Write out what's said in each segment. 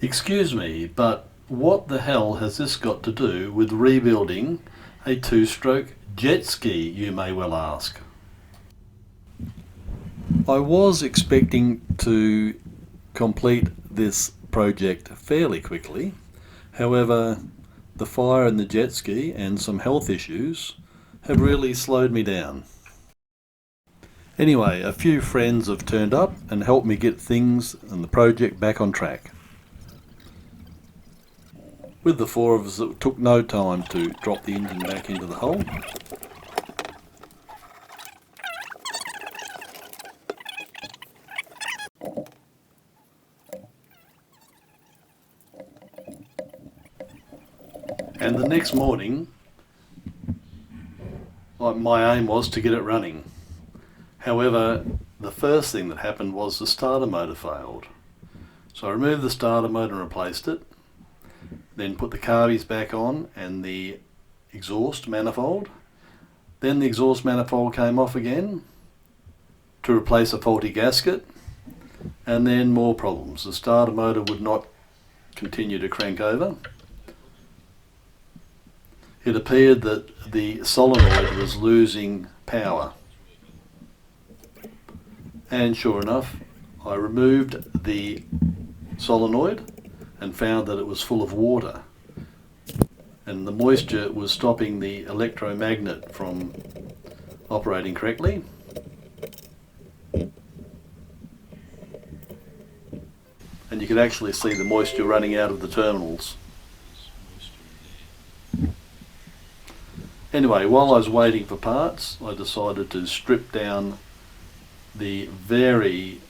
Excuse me, but what the hell has this got to do with rebuilding a two-stroke jet ski, you may well ask? I was expecting to complete this project fairly quickly. However, the fire in the jet ski and some health issues have really slowed me down. Anyway, a few friends have turned up and helped me get things and the project back on track. With the four of us, it took no time to drop the engine back into the hole. And the next morning, my aim was to get it running. However, the first thing that happened was the starter motor failed. So I removed the starter motor and replaced it, then put the carbies back on and the exhaust manifold. Then the exhaust manifold came off again to replace a faulty gasket, and then more problems. The starter motor would not continue to crank over. It appeared that the solenoid was losing power. And sure enough, I removed the solenoid and found that it was full of water. And the moisture was stopping the electromagnet from operating correctly. And you could actually see the moisture running out of the terminals. Anyway, while I was waiting for parts, I decided to strip down the very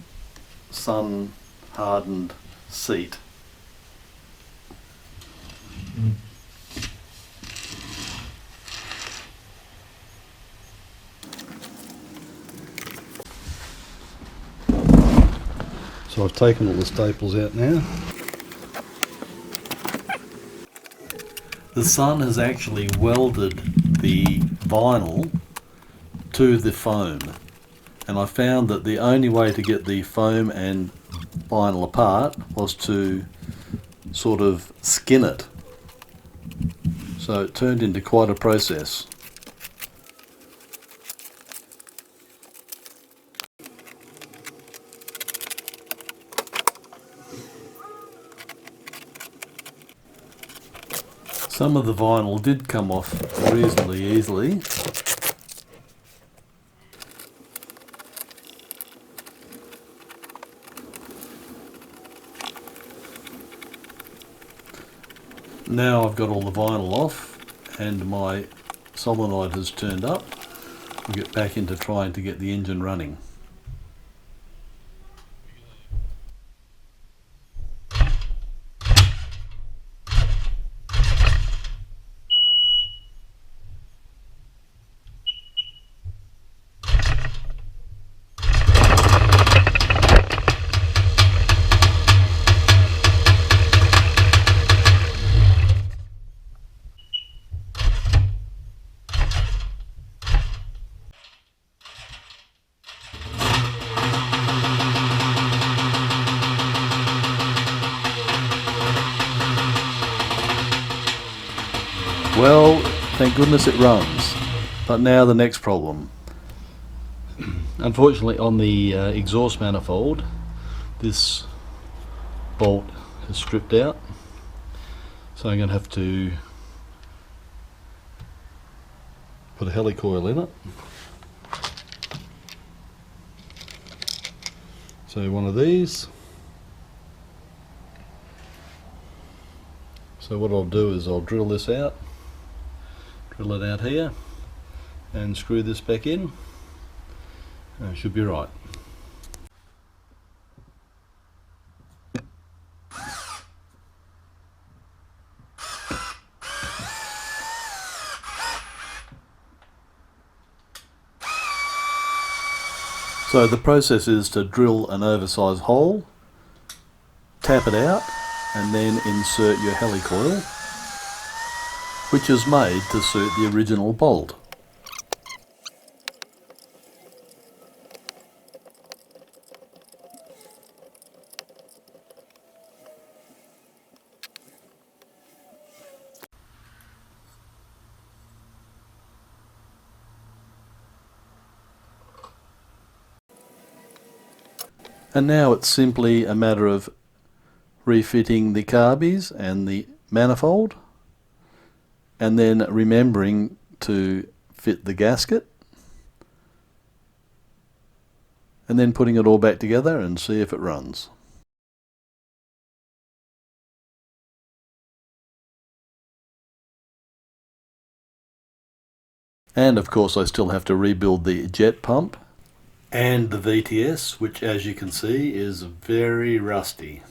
sun-hardened seat. So I've taken all the staples out now. The sun has actually welded the vinyl to the foam, and I found that the only way to get the foam and vinyl apart was to sort of skin it. So it turned into quite a process. Some of the vinyl did come off reasonably easily. Now I've got all the vinyl off and my solenoid has turned up. We'll get back into trying to get the engine running. Well, thank goodness it runs. But now the next problem. Unfortunately, on the exhaust manifold, this bolt is stripped out. So I'm going to have to put a helicoil in it. So one of these. So what I'll do is I'll drill this out. Drill it out here and screw this back in, and it should be right. So the process is to drill an oversized hole, tap it out, and then insert your helicoil, which is made to suit the original bolt. And now it's simply a matter of refitting the carbies and the manifold, and then remembering to fit the gasket, and then putting it all back together and see if it runs. And of course I still have to rebuild the jet pump and the VTS, which as you can see is very rusty.